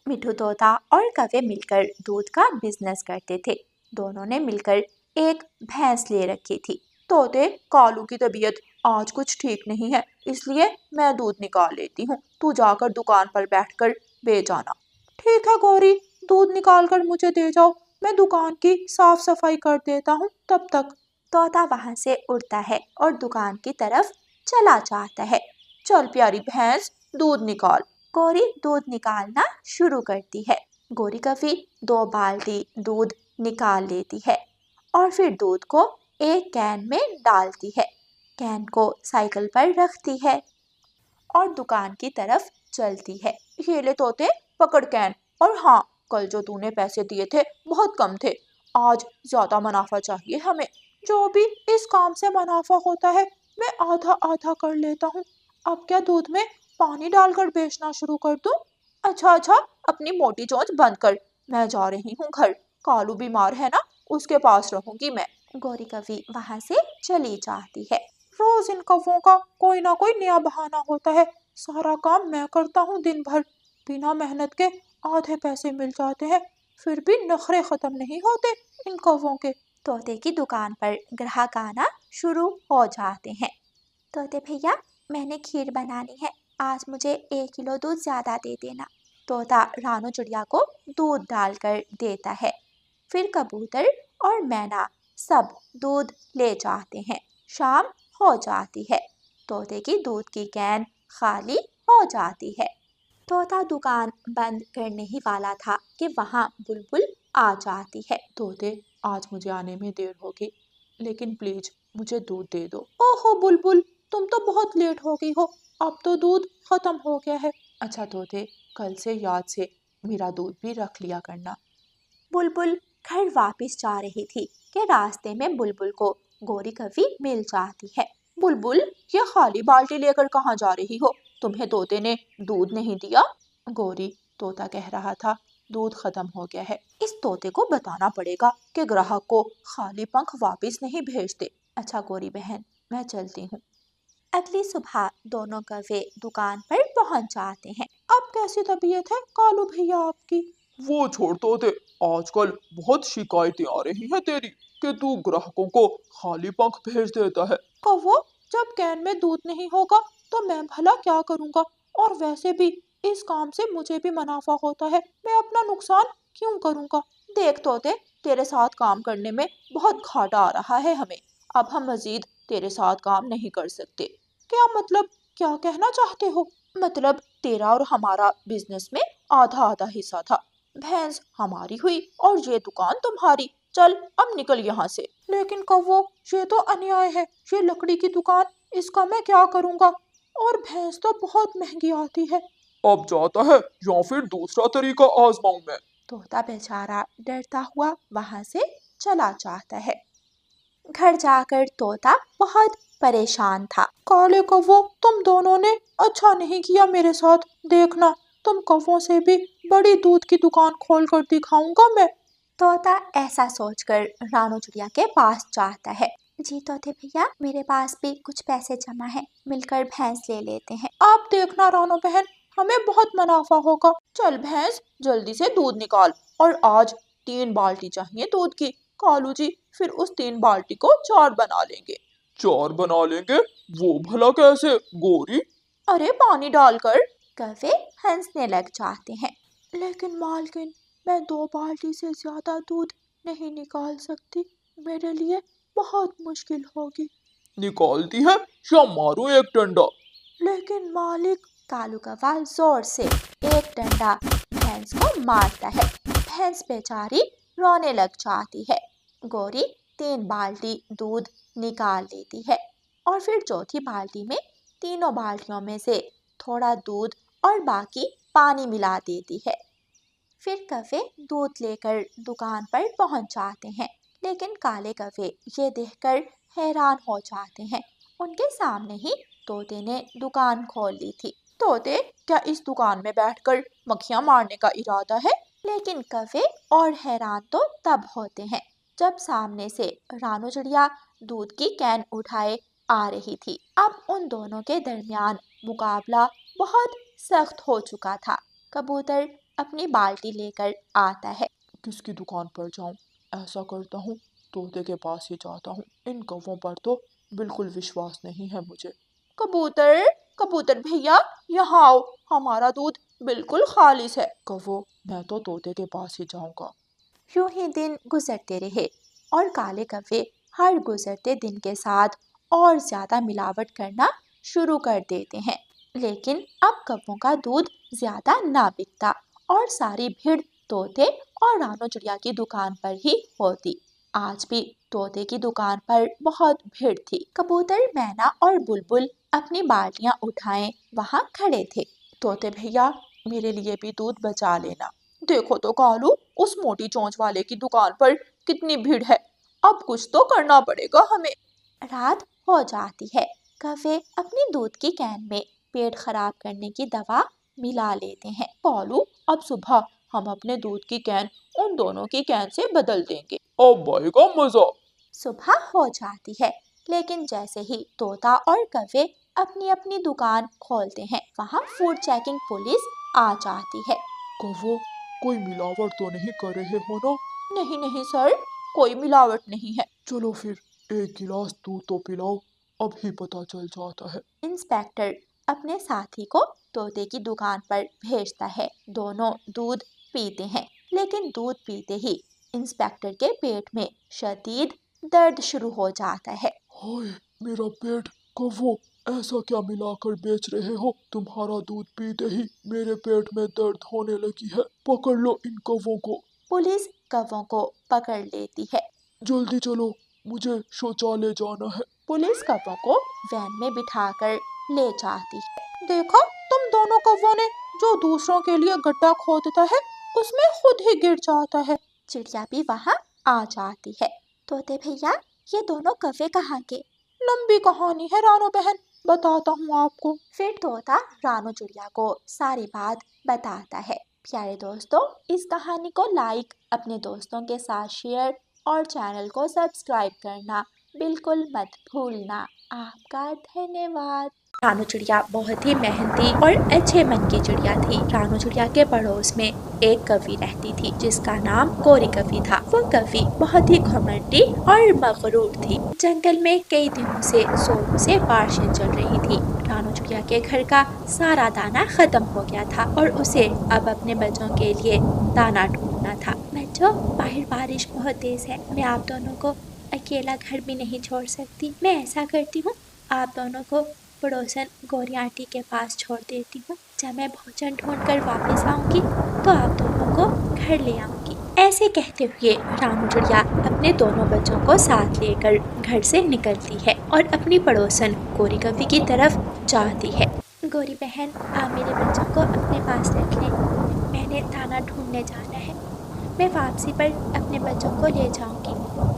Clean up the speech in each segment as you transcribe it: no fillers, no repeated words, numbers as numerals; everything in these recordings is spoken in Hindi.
मिठू तोता और कौवे मिलकर दूध का बिजनेस करते थे। दोनों ने मिलकर एक भैंस ले रखी थी। तोते, कालू की तबीयत आज कुछ ठीक नहीं है, इसलिए मैं दूध निकाल लेती हूँ। तू जाकर दुकान पर बैठकर बेच आना। ठीक है गौरी, दूध निकाल कर मुझे दे जाओ, मैं दुकान की साफ सफाई कर देता हूँ तब तक। तोता वहां से उड़ता है और दुकान की तरफ चला जाता है। चल प्यारी भैंस, दूध निकाल। गौरी दूध निकालना शुरू करती है। गौरी कभी 2 बाल्टी दूध निकाल लेती है और फिर दूध को एक कैन में डालती है। कैन को साइकिल पर रखती है और दुकान की तरफ चलती है। ये ले तोते, पकड़ कैन। और हाँ, कल जो तूने पैसे दिए थे बहुत कम थे, आज ज्यादा मुनाफा चाहिए हमें। जो भी इस काम से मुनाफा होता है मैं आधा आधा कर लेता हूँ। अब क्या दूध में पानी डालकर बेचना शुरू कर दूं? अच्छा अच्छा, अपनी मोटी चोंच बंद कर, मैं जा रही हूँ घर। कालू बीमार है ना, उसके पास रहूंगी मैं। गौरी कवि वहां से चली जाती है। रोज इन कौवों का कोई ना कोई नया बहाना होता है। सारा काम मैं करता हूँ दिन भर, बिना मेहनत के आधे पैसे मिल जाते हैं, फिर भी नखरे खत्म नहीं होते इन कौवों के। तोते की दुकान पर ग्राहक आना शुरू हो जाते हैं। तोते भैया, मैंने खीर बनानी है, आज मुझे 1 किलो दूध ज्यादा दे देना। तोता रानू चिड़िया को दूध डालकर देता है। फिर कबूतर और मैना सब दूध ले जाते हैं। शाम हो जाती है। तोते की दूध की कैन खाली हो जाती है। तोता दुकान बंद करने ही वाला था कि वहां बुलबुल आ जाती है। तोते, आज मुझे आने में देर होगी, लेकिन प्लीज मुझे दूध दे दो। ओहो बुलबुल, तुम तो बहुत लेट हो गई हो, अब तो दूध खत्म हो गया है। अच्छा तोते, कल से याद से मेरा दूध भी रख लिया करना। बुलबुल घर वापस जा रही थी कि रास्ते में बुलबुल को गौरी कवि मिल जाती है। बुलबुल, ये खाली बाल्टी लेकर कहाँ जा रही हो? तुम्हें तोते ने दूध नहीं दिया? गौरी, तोता कह रहा था दूध खत्म हो गया है। इस तोते को बताना पड़ेगा कि ग्राहक को खाली पंख वापस नहीं भेजते। अच्छा गौरी बहन, मैं चलती हूँ। अगली सुबह दोनों कौवे दुकान पर पहुंच जाते हैं। अब कैसी तबीयत है कालू भैया आपकी? वो छोड़ तोते, आजकल बहुत शिकायतें आ रही हैं तेरी कि तू ग्राहकों को खाली पंख भेज देता है। कौवो, जब कैन में दूध नहीं होगा तो मैं भला क्या करूंगा? और वैसे भी इस काम से मुझे भी मुनाफा होता है, मैं अपना नुकसान क्यों करूंगा? देख तोते, तेरे साथ काम करने में बहुत घाटा आ रहा है हमें। अब हम मजीद तेरे साथ काम नहीं कर सकते। क्या मतलब, क्या कहना चाहते हो? मतलब तेरा और हमारा बिजनेस में आधा आधा हिस्सा था। भैंस हमारी हुई और ये दुकान तुम्हारी। चल अब निकल यहाँ से। लेकिन कौवो, ये तो अन्याय है। ये लकड़ी की दुकान, इसका मैं क्या करूंगा? और भैंस तो बहुत महंगी आती है। अब जाता है या फिर दूसरा तरीका आजमाऊं मैं? तोता बेचारा डरता हुआ वहां से चला जाता है। घर जाकर तोता बहुत परेशान था। काले कौवो, तुम दोनों ने अच्छा नहीं किया मेरे साथ। देखना, तुम कौवों से भी बड़ी दूध की दुकान खोल कर दिखाऊंगा मैं। तोता ऐसा सोचकर रानू चिड़िया के पास जाता है। जी तोते भैया, मेरे पास भी कुछ पैसे जमा है, मिलकर भैंस ले लेते हैं। आप देखना रानू बहन, हमें बहुत मुनाफा होगा। चल भैंस, जल्दी से दूध निकाल, और आज 3 बाल्टी चाहिए दूध की। कालू जी फिर उस 3 बाल्टी को 4 बना लेंगे। 4 बना लेंगे? वो भला कैसे गोरी? अरे पानी डालकर। कौवे हंसने लग जाते हैं। लेकिन मालकिन, मैं 2 बाल्टी से ज्यादा दूध नहीं निकाल सकती, मेरे लिए बहुत मुश्किल होगी। निकालती है या मारूं एक डंडा? लेकिन मालिक, कालू कौवा जोर से एक डंडा भैंस को मारता है। भैंस बेचारी रोने लग जाती है। गौरी 3 बाल्टी दूध निकाल लेती है और फिर चौथी बाल्टी में तीनों बाल्टियों में से थोड़ा दूध और बाकी पानी मिला देती है। फिर कौवे दूध लेकर दुकान पर पहुंच जाते हैं। लेकिन काले कौवे ये देखकर हैरान हो जाते हैं। उनके सामने ही तोते ने दुकान खोल ली थी। तोते, क्या इस दुकान में बैठकर मक्खियां मारने का इरादा है? लेकिन कौवे और हैरान तो तब होते हैं जब सामने से रानू चिड़िया दूध की कैन उठाए आ रही थी। अब उन दोनों के दरमियान मुकाबला बहुत सख्त हो चुका था। कबूतर अपनी बाल्टी लेकर आता है। किसकी दुकान पर जाऊं? ऐसा करता हूँ, तोते के पास ही जाता हूँ। इन कौवों पर तो बिल्कुल विश्वास नहीं है मुझे। कबूतर, कबूतर भैया, यहाँ आओ, हमारा दूध बिल्कुल खालिस है। कौवो, मैं तो तोते के पास ही जाऊंगा। यूं ही दिन गुजरते रहे और काले कौवे हर गुजरते दिन के साथ और ज्यादा मिलावट करना शुरू कर देते हैं। लेकिन अब कौवों का दूध ज्यादा ना बिकता और सारी भीड़ तोते और रानो चिड़िया की दुकान पर ही होती। आज भी तोते की दुकान पर बहुत भीड़ थी। कबूतर, मैना और बुलबुल अपनी बाल्टियां उठाए वहां खड़े थे। तोते भैया, मेरे लिए भी दूध बचा लेना। देखो तो कालू, उस मोटी चोंच वाले की दुकान पर कितनी भीड़ है। अब कुछ तो करना पड़ेगा हमें। रात हो जाती है। कौवे अपनी दूध की कैन में पेट खराब करने की दवा मिला लेते हैं। कालू, अब सुबह हम अपने दूध की कैन उन दोनों की कैन से बदल देंगे। अब आएगा मजा। सुबह हो जाती है, लेकिन जैसे ही तोता और कौवे अपनी अपनी दुकान खोलते हैं, वहाँ फूड चेकिंग पुलिस आ जाती है। कौवो, कोई मिलावट तो नहीं कर रहे हो ना? नहीं नहीं सर, कोई मिलावट नहीं है। चलो फिर एक गिलास दूध तो पिलाओ, अभी पता चल जाता है। इंस्पेक्टर अपने साथी को तोते की दुकान पर भेजता है। दोनों दूध पीते हैं, लेकिन दूध पीते ही इंस्पेक्टर के पेट में शदीद दर्द शुरू हो जाता है। हाय, मेरा पेट। कौवो, ऐसा क्या मिलाकर बेच रहे हो? तुम्हारा दूध पीते ही मेरे पेट में दर्द होने लगी है। पकड़ लो इन कौवों को। पुलिस कौवों को पकड़ लेती है। जल्दी चलो, मुझे शौचालय जाना है। पुलिस कौवों को वैन में बिठाकर ले जाती है। देखो, तुम दोनों कौवों ने जो दूसरों के लिए गड्ढा खोदता है, उसमें खुद ही गिर जाता है। चिड़िया भी वहाँ आ जाती है। तोते भैया, ये दोनों कौवे कहाँ के? लंबी कहानी है रानो बहन, बताता हूँ आपको। फिर तोता रानो चिड़िया को सारी बात बताता है। प्यारे दोस्तों, इस कहानी को लाइक, अपने दोस्तों के साथ शेयर और चैनल को सब्सक्राइब करना बिल्कुल मत भूलना। आपका धन्यवाद। रानो चिड़िया बहुत ही मेहनती और अच्छे मन की चिड़िया थी। रानो चिड़िया के पड़ोस में एक कवि रहती थी जिसका नाम कोरी कवि था। वो कवि बहुत ही घमंडी और मगरूर थी। जंगल में कई दिनों से जोरों से बारिशें चल रही थी। रानो चिड़िया के घर का सारा दाना खत्म हो गया था और उसे अब अपने बच्चों के लिए दाना ढूंढना था। बच्चों, बाहर बारिश बहुत तेज है। मैं आप दोनों को अकेला घर भी नहीं छोड़ सकती। मैं ऐसा करती हूँ, आप दोनों को पड़ोसन गौरी आंटी के पास छोड़ देती हूँ। जब मैं भोजन ढूंढ कर वापस आऊंगी तो आप दोनों को घर ले आऊंगी। ऐसे कहते हुए रानो चिड़िया अपने दोनों बच्चों को साथ लेकर घर से निकलती है और अपनी पड़ोसन गौरी कवि की तरफ जाती है। गौरी बहन, आप मेरे बच्चों को अपने पास रख लें। मैंने दाना ढूंढने जाना है। मैं वापसी पर अपने बच्चों को ले जाऊंगी।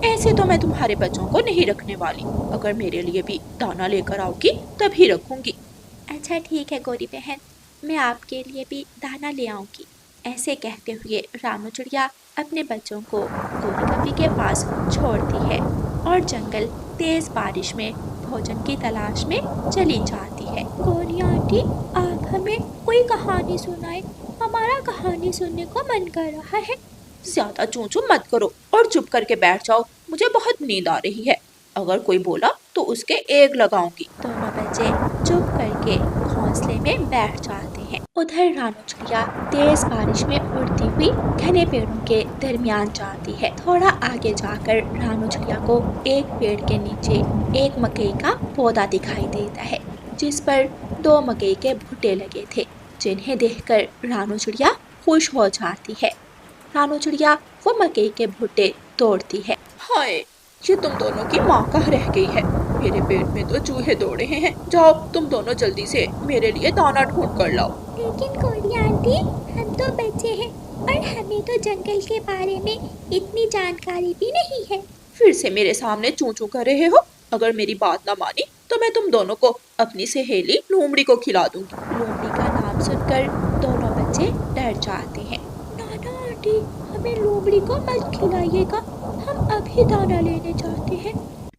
ऐसे तो मैं तुम्हारे बच्चों को नहीं रखने वाली। अगर मेरे लिए भी दाना लेकर आओगी तभी रखूंगी। अच्छा ठीक है गौरी बहन, मैं आपके लिए भी दाना ले आऊंगी। ऐसे कहते हुए रानो चिड़िया अपने बच्चों को गौरी कवि के पास छोड़ती है और जंगल तेज बारिश में भोजन की तलाश में चली जाती है। गौरी आंटी, आप हमें कोई कहानी सुनाए, हमारा कहानी सुनने को मन कर रहा है। ज्यादा चूं चूं मत करो और चुप करके बैठ जाओ, मुझे बहुत नींद आ रही है। अगर कोई बोला तो उसके एग लगाऊंगी। दोनों बच्चे चुप करके घोंसले में बैठ जाते हैं। उधर रानो चिड़िया तेज बारिश में उड़ती हुई घने पेड़ों के दरमियान जाती है। थोड़ा आगे जाकर रानो चिड़िया को एक पेड़ के नीचे एक मकई का पौधा दिखाई देता है, जिस पर 2 मकई के भुट्टे लगे थे, जिन्हें देखकर रानो चिड़िया खुश हो जाती है। रानो चिड़िया वो मकई के भुट्टे तोड़ती है। हाय, ये तुम दोनों की माँ कहाँ रह गई है? मेरे पेट में तो चूहे दौड़े हैं। जाओ तुम दोनों जल्दी से मेरे लिए दाना ढूंढ कर लाओ। लेकिन गौरी आंटी, हम तो बच्चे हैं और हमें तो जंगल के बारे में इतनी जानकारी भी नहीं है। फिर से मेरे सामने चूं चूं कर रहे हो? अगर मेरी बात ना मानी तो मैं तुम दोनों को अपनी सहेली लोमड़ी को खिला दूंगी। लोमड़ी का नाम सुनकर दोनों बच्चे डर जाते हैं। नाना आंटी, हमें लोमड़ी को मत खिलाइएगा, हम अभी दाना लेने जाते हैं।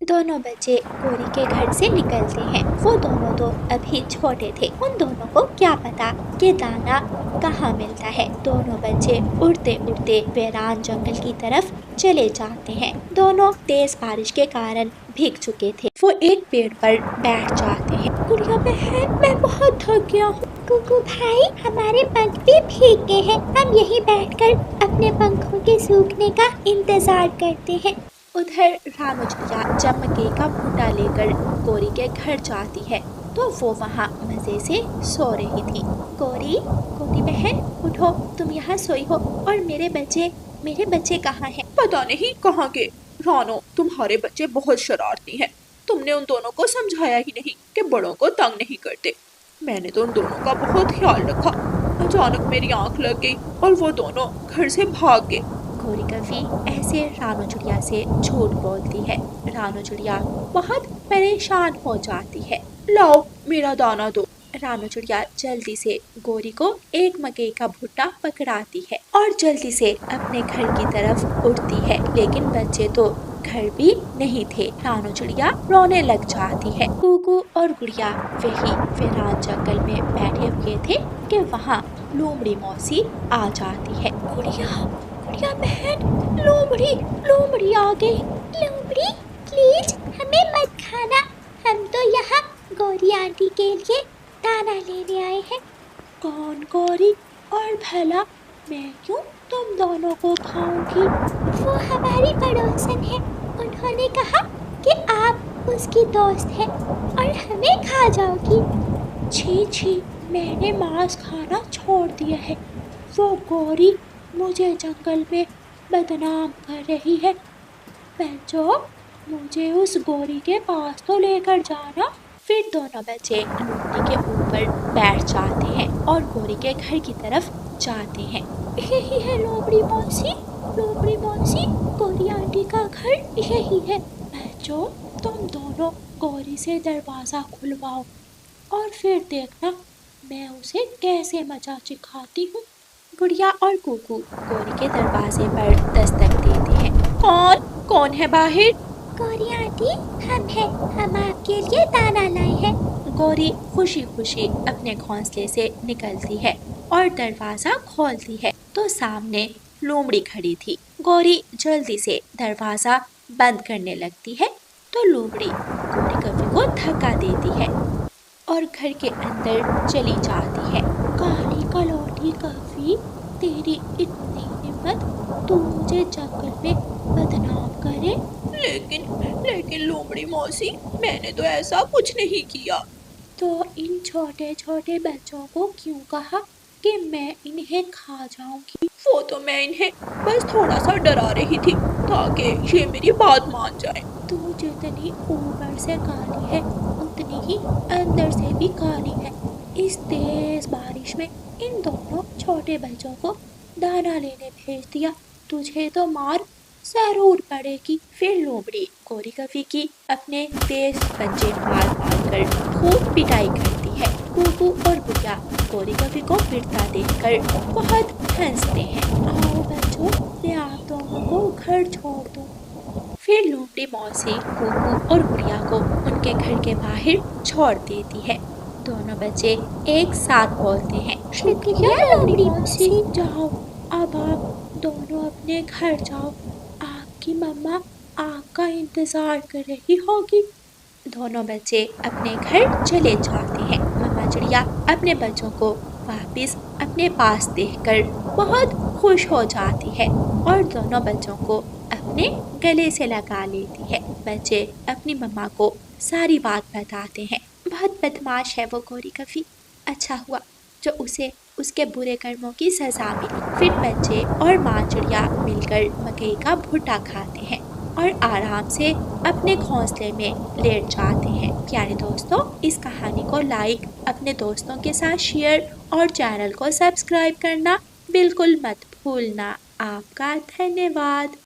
दोनों बच्चे गोरी के घर से निकलते हैं। वो दोनों तो अभी छोटे थे, उन दोनों को क्या पता कि दाना कहाँ मिलता है। दोनों बच्चे उड़ते उड़ते वीरान जंगल की तरफ चले जाते हैं। दोनों तेज बारिश के कारण भीग चुके थे। वो एक पेड़ पर बैठ जाते हैं। गुड़िया बहन, मैं बहुत थक गया हूँ। कुकू भाई, हमारे पंख भी भीग गए हैं। हम यहीं बैठकर अपने पंखों के सूखने का इंतजार करते हैं। उधर रानू चिड़िया जब मकई का भुट्टा लेकर गोरी के घर जाती है तो वो वहाँ मजे से सो रही थी। गोरी, गोरी बहन उठो, तुम यहाँ सोई हो और मेरे बच्चे कहाँ हैं? पता नहीं कहाँ के। रानो, तुम्हारे बच्चे बहुत शरारती हैं। तुमने उन दोनों को समझाया ही नहीं कि बड़ों को तंग नहीं करते। मैंने तो उन दोनों का बहुत ख्याल रखा। अचानक मेरी आंख लग गई और वो दोनों घर से भाग गए। गोरी कभी ऐसे रानू चिड़िया से झूठ बोलती है। रानू चिड़िया बहुत परेशान हो जाती है। लाओ मेरा दाना दो। रानू चिड़िया जल्दी से गोरी को एक मकई का भुट्टा पकड़ाती है और जल्दी से अपने घर की तरफ उड़ती है, लेकिन बच्चे तो घर भी नहीं थे। रानू चिड़िया रोने लग जाती है। कुकू और गुड़िया वही वीरान जंगल में बैठे हुए थे कि वहाँ लोमड़ी मौसी आ जाती है। गुड़िया बहन, लोमड़ी आ गई। लोमड़ी, प्लीज हमें मत खाना, हम तो यहाँ गोरी आंटी के लिए दाना लेने आए हैं। कौन गोरी और भला मैं क्यों तुम दोनों को खाऊंगी? वो हमारी पड़ोसन है, उन्होंने कहा कि आप उसकी दोस्त हैं और हमें खा जाओगी। छी, मैंने मांस खाना छोड़ दिया है। वो गोरी मुझे जंगल में बदनाम कर रही है। बच्चों, मुझे उस गोरी के पास तो लेकर जाना। फिर दोनों बच्चे लोमड़ी के ऊपर बैठ जाते हैं और गोरी के घर की तरफ जाते हैं। यही है लोमड़ी मौसी, गोरी आंटी का घर यही है। बच्चों, तुम दोनों गोरी से दरवाजा खुलवाओ और फिर देखना मैं उसे कैसे मजा चिखाती हूँ। गुड़िया और कुकू गोरी के दरवाजे पर दस्तक देते हैं। कौन है बाहर? गोरी आंटी, हम आपके लिए दाना लाए हैं। गोरी खुशी खुशी अपने घोंसले से निकलती है और दरवाजा खोलती है तो सामने लोमड़ी खड़ी थी। गोरी जल्दी से दरवाजा बंद करने लगती है तो लोमड़ी गोरी कभी को धक्का देती है और घर के अंदर चली जाती है। काली कलौटी कभी, तेरी इतनी हिम्मत, तू मुझे जंगल में बदनाम करे? लेकिन लोमड़ी मौसी, मैंने तो ऐसा कुछ नहीं किया। तो इन छोटे छोटे बच्चों को क्यों कहा कि मैं इन्हें खा जाऊंगी? वो तो मैं इन्हें बस थोड़ा सा डरा रही थी ताकि ये मेरी बात मान जाए। तू जितनी ऊपर से काली है उतनी ही अंदर से भी काली है। इस तेज बारिश में इन दोनों छोटे बच्चों को दाना लेने भेज दिया, तुझे तो मार जरूर पड़ेगी। फिर लोमड़ी गोरी कभी की अपने तेज पंजे मार कर खूब पिटाई करती है। कुकू और गुड़िया गोरी कभी को पिटता देखकर बहुत हंसते हैं। आओ बच्चों, मैं आप दोनों को घर छोड़ दूं। फिर लोमड़ी मौसी कुकू और गुड़िया को उनके घर के बाहर छोड़ देती है। दोनों बच्चे एक साथ बोलते हैं, शुक्रिया लोमड़ी मौसी। जाओ, अब आप दोनों अपने घर जाओ, आपकी मम्मा आपका इंतजार कर रही होगी। दोनों बच्चे अपने घर चले जाते हैं। मम्मा चिड़िया अपने बच्चों को वापस अपने पास देखकर बहुत खुश हो जाती है और दोनों बच्चों को अपने गले से लगा लेती है। बच्चे अपनी मम्मा को सारी बात बताते हैं। बहुत बदमाश है वो गोरी कभी, अच्छा हुआ जो उसे उसके बुरे कर्मों की सजा मिली। फिर बच्चे और माँ चिड़िया मिलकर मकई का भुट्टा खाते हैं और आराम से अपने घोंसले में लेट जाते हैं। प्यारे दोस्तों, इस कहानी को लाइक, अपने दोस्तों के साथ शेयर और चैनल को सब्सक्राइब करना बिल्कुल मत भूलना। आपका धन्यवाद।